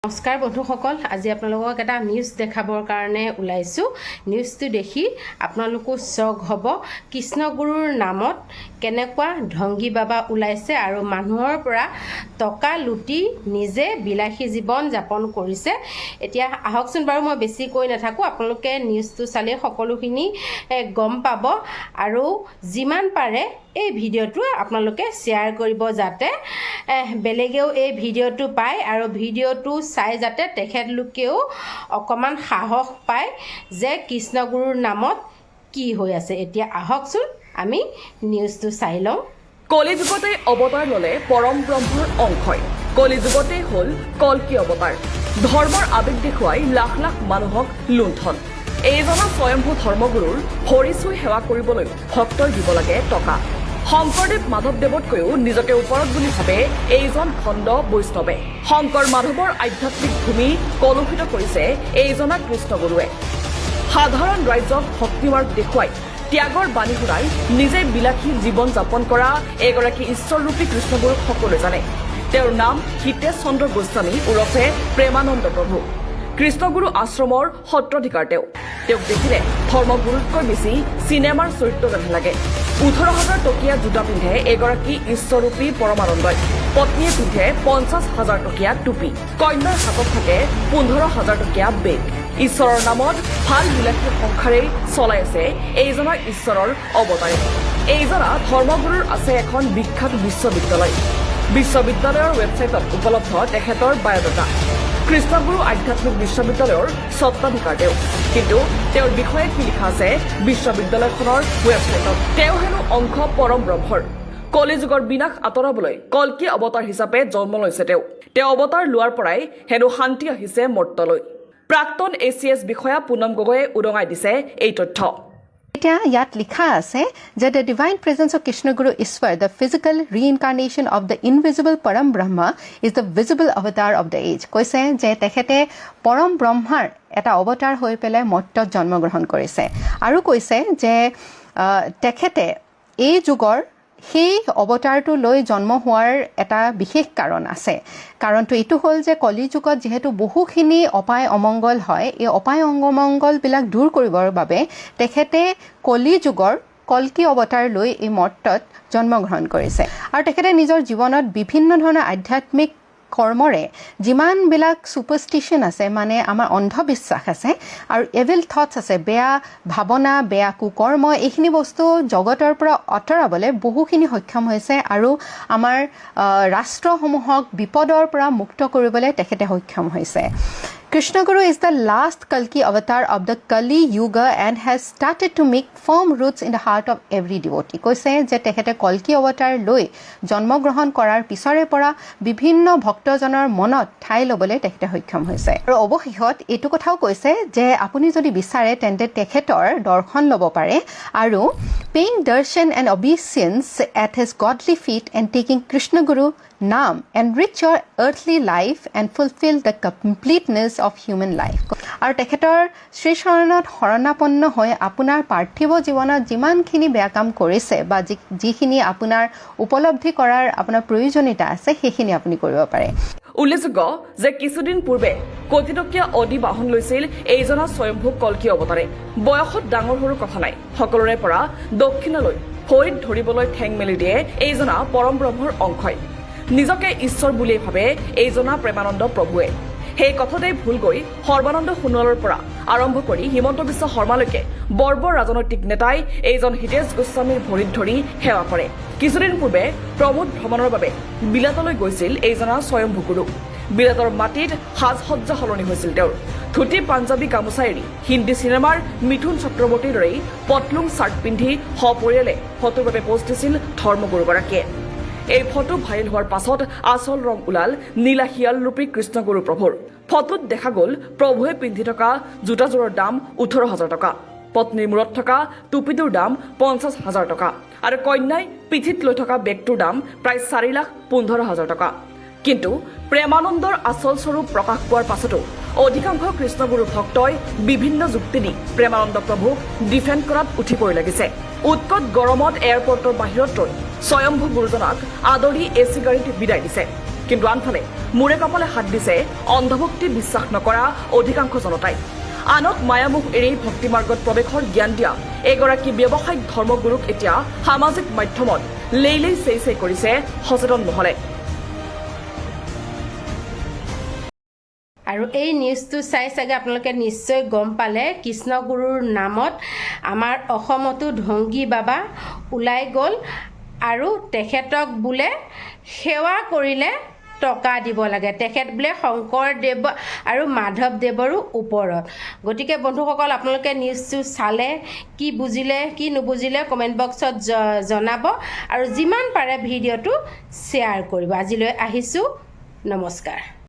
নমস্কাৰ বন্ধুসকল, আজি আপোনালোকক এটা নিউজ দেখাবৰ কাৰণে ওলাইছোঁ। নিউজটো দেখি আপোনালোকো চক হ'ব। কৃষ্ণগুৰুৰ নামত কেনেকুৱা ঢংগী বাবা ওলাইছে আৰু মানুহৰ পৰা টকা লুটি নিজে বিলাসী জীৱন যাপন কৰিছে। এতিয়া আহকচোন বাৰু, মই বেছি কৈ নাথাকোঁ, আপোনালোকে নিউজটো চালে সকলোখিনি গম পাব। আৰু যিমান পাৰে এই ভিডিঅ'টো আপোনালোকে শ্বেয়াৰ কৰিব যাতে বেলেগেও এই ভিডিঅ'টো পায় আৰু ভিডিঅ'টো চাই যাতে তেখেতলোকেও অকণমান সাহস পায় যে কৃষ্ণগুৰুৰ নামত কি হৈ আছে। এতিয়া আহকচোন আমি নিউজটো চাই লওঁ। কলিযুগতে অৱতাৰ ল'লে পৰম ব্ৰহ্মৰ অংশই। কলিযুগতে হ'ল কল্কি অৱতাৰ। ধৰ্মৰ আৱেগ দেখুৱাই লাখ লাখ মানুহক লুণ্ঠন। এইজনা স্বয়ম্ভু ধৰ্মগুৰুৰ ভৰি চুই সেৱা কৰিবলৈ ভক্তই দিব লাগে টকা। শংকৰদেৱ মাধৱদেৱতকৈও নিজকে ওপৰত বুলি ভাবে এইজন খণ্ড বৈষ্ণৱে। শংকৰ মাধৱৰ আধ্যাত্মিক ভূমি কলুষিত কৰিছে এইজনা কৃষ্ণগুৰুৱে। সাধাৰণ ৰাইজক ভক্তিমাৰ্গ দেখুৱাই ত্যাগৰ বাণী শুনাই নিজে বিলাসী জীৱন যাপন কৰা এগৰাকী ঈশ্বৰৰূপী কৃষ্ণগুৰুক সকলোৱে জানে। তেওঁৰ নাম হিতেশ চন্দ্ৰ গোস্বামী ওৰফে প্ৰেমানন্দ প্ৰভু। কৃষ্ণগুৰু আশ্ৰমৰ সত্ৰাধিকাৰ তেওঁক দেখিলে ধৰ্মগুৰুতকৈ বেছি চিনেমাৰ চৰিত্ৰ যেন লাগে। 18,000 টকীয়া জোতা পিন্ধে এগৰাকী ঈশ্বৰৰূপী পৰমানন্দই। পত্নীয়ে পিন্ধে 50,000 টকীয়া টুপি। কন্যাৰ হাতত থাকে 15,000 টকীয়া বেগ। ঈশ্বৰৰ নামত ভাল বিলাসী সংসাৰেই চলাই আছে এইজনা ঈশ্বৰৰ অৱতাৰে। এইজনা ধৰ্মগুৰুৰ আছে এখন বিখ্যাত বিশ্ববিদ্যালয়। বিশ্ববিদ্যালয়ৰ ৱেবছাইটত উপলব্ধ তেখেতৰ বায়'ডাটা। কৃষ্ণগুৰু আধ্যাত্মিক বিশ্ববিদ্যালয়ৰ স্বত্বাধিকাৰ কিন্তু তেওঁৰ বিষয়ে কি লিখা আছে বিশ্ববিদ্যালয়খনৰ ৱেবছাইটত? তেওঁ হেনো অংশ পৰম ব্ৰহ্মৰ। কলিযুগৰ বিনাশ আঁতৰাবলৈ কল্কি অৱতাৰ হিচাপে জন্ম লৈছে তেওঁ অৱতাৰ লোৱাৰ পৰাই হেনো শান্তি আহিছে মৰ্তলৈ। প্ৰাক্তন ACS বিষয়া পুনম গগৈয়ে উদঙাই দিছে এই তথ্য। এতিয়া ইয়াত লিখা আছে যে the divine presence of Krishnaguru Ishwar, the physical reincarnation of the invisible Param Brahma is the visible avatar of the age. কৈছে যে তেখেতে পৰম ব্ৰহ্মাৰ এটা অৱতাৰ হৈ পেলাই মৰ্ত্যত জন্মগ্ৰহণ কৰিছে আৰু কৈছে যে তেখেতে এই যুগৰ সেই অৱতাৰটো লৈ জন্ম হোৱাৰ এটা বিশেষ কাৰণ আছে। কাৰণটো এইটো হ'ল যে কলি যুগত যিহেতু বহুখিনি অপায় অমংগল হয়, এই অপায় অমংগলবিলাক দূৰ কৰিবৰ বাবে তেখেতে কলি যুগৰ কল্কি অৱতাৰ লৈ এই মৰ্ত্যত জন্মগ্ৰহণ কৰিছে আৰু তেখেতে নিজৰ জীৱনত বিভিন্ন ধৰণৰ আধ্যাত্মিক কৰ্মৰে যিমানবিলাক ছুপাৰষ্টিশ্যন আছে, মানে আমাৰ অন্ধবিশ্বাস আছে আৰু এভিল থটছ আছে, বেয়া ভাৱনা, বেয়া কুকৰ্ম, এইখিনি বস্তু জগতৰ পৰা আঁতৰাবলৈ বহুখিনি সক্ষম হৈছে আৰু আমাৰ ৰাষ্ট্ৰসমূহক বিপদৰ পৰা মুক্ত কৰিবলৈ তেখেতে সক্ষম হৈছে। Krishnaguru is the last Kalki avatar of the Kali Yuga and has started to make firm roots in the heart of every devotee. কৈছে যে তেখেতে কল্কি অৱতাৰ লৈ জন্মগ্ৰহণ কৰাৰ পিছৰে পৰা বিভিন্ন ভক্তজনৰ মনত ঠাই ল'বলৈ তেখেতে সক্ষম হৈছে। আৰু অৱশেষত এইটো কথাও কৈছে যে আপুনি যদি বিচাৰে তেন্তে তেখেতৰ দৰ্শন ল'ব পাৰে আৰু paying darshan and obeisance at his godly feet and taking Krishnaguru Naam enrich your earthly life and fulfill the completeness of human life. আৰু তেখেতৰ শ্ৰীচৰণত শৰণাপন্ন হৈ আপোনাৰ পাৰ্থিৱ জীৱনত যিমানখিনি বেয়া কাম কৰিছে বা যিখিনি আপোনাৰ উপলব্ধি কৰাৰ আপোনাৰ প্ৰয়োজনীয়তা আছে সেইখিনি আপুনি কৰিব পাৰে। উল্লেখযোগ্য যে কিছুদিন পূৰ্বে কৌটিটকীয়া অদি বাহন লৈছিল এইজনা স্বয়ম্ভু কল্কি অৱতাৰে। বয়সত ডাঙৰ সৰু কথা নাই, সকলোৰে পৰা দক্ষিণলৈ ভৰিত ধৰিবলৈ ঠেং মেলি দিয়ে এইজনা পৰম ব্ৰহ্মৰ অংশই। নিজকে ঈশ্বৰ বুলিয়েই ভাবে এইজনা প্ৰেমানন্দ প্ৰভুৱে। সেই কথাতেই ভুল গৈ সৰ্বানন্দ সোণোৱালৰ পৰা আৰম্ভ কৰি হিমন্ত বিশ্ব শৰ্মালৈকে বৰ্বৰ ৰাজনৈতিক নেতাই এইজন হিতেশ গোস্বামীৰ ভৰিত ধৰি সেৱা কৰে। কিছুদিন পূৰ্বে প্ৰমোদ ভ্ৰমণৰ বাবে বিলাতলৈ গৈছিল এইজনা স্বয়ম্ভু গুৰু। বিলাতৰ মাটিত সাজ সজ্জা সলনি হৈছিল তেওঁৰ। ধুতি পাঞ্জাবী গামোচা এৰি হিন্দী চিনেমাৰ মিথুন চক্ৰৱৰ্তীৰ দৰেই পটলুং চাৰ্ট পিন্ধি সপৰিয়ালে ফটোৰ বাবে পোষ্ট দিছিল ধৰ্মগুৰুগৰাকীয়ে। এই ফটো ভাইৰেল হোৱাৰ পাছত আচল ৰং ওলাল নীলা শিয়ালৰূপী কৃষ্ণগুৰু প্ৰভুৰ। ফটোত দেখা গ'ল প্ৰভুৱে পিন্ধি থকা জোতাযোৰৰ দাম 18,000 টকা, পত্নীৰ মূৰত থকা টুপিটোৰ দাম 50,000 টকা আৰু কন্যাই পিঠিত লৈ থকা বেগটোৰ দাম প্ৰায় 4,15,000 টকা। কিন্তু প্ৰেমানন্দৰ আচল স্বৰূপ প্ৰকাশ পোৱাৰ পাছতো অধিকাংশ কৃষ্ণগুৰু ভক্তই বিভিন্ন যুক্তি দি প্ৰেমানন্দ প্ৰভুক ডিফেণ্ড কৰাত উঠি পৰি লাগিছে। উৎকট গৰমত এয়াৰপৰ্টৰ বাহিৰত ৰৈ স্বয়ম্ভু গুৰুজনাক আদৰি AC গাড়ীত বিদায় দিছে। কিন্তু আনফালে মূৰে কপালে হাত দিছে অন্ধভক্তি বিশ্বাস নকৰা অধিকাংশ জনতাই আনক মায়ামোহ এৰি ভক্তি মাৰ্গত প্ৰৱেশৰ জ্ঞান দিয়া এগৰাকী ব্যৱসায়িক ধৰ্মগুৰুক এতিয়া সামাজিক মাধ্যমত লেইলেই চেই চেই কৰিছে সচেতন মহলে আৰু এই নিউজটো চাই চাগে আপোনালোকে নিশ্চয় গম পালে কৃষ্ণগুৰুৰ নামত আমাৰ অসমতো ঢংগী বাবা ওলাই গ'ল আৰু তেখেতক বোলে সেৱা কৰিলে টকা দিব লাগে তেখেত বোলে শংকৰদেৱ আৰু মাধৱদেৱৰো ওপৰত গতিকে বন্ধুসকল আপোনালোকে নিউজটো চালে কি বুজিলে কি নুবুজিলে কমেণ্ট বক্সত জনাব আৰু যিমান পাৰে ভিডিঅ'টো শ্বেয়াৰ কৰিব আজিলৈ আহিছোঁ নমস্কাৰ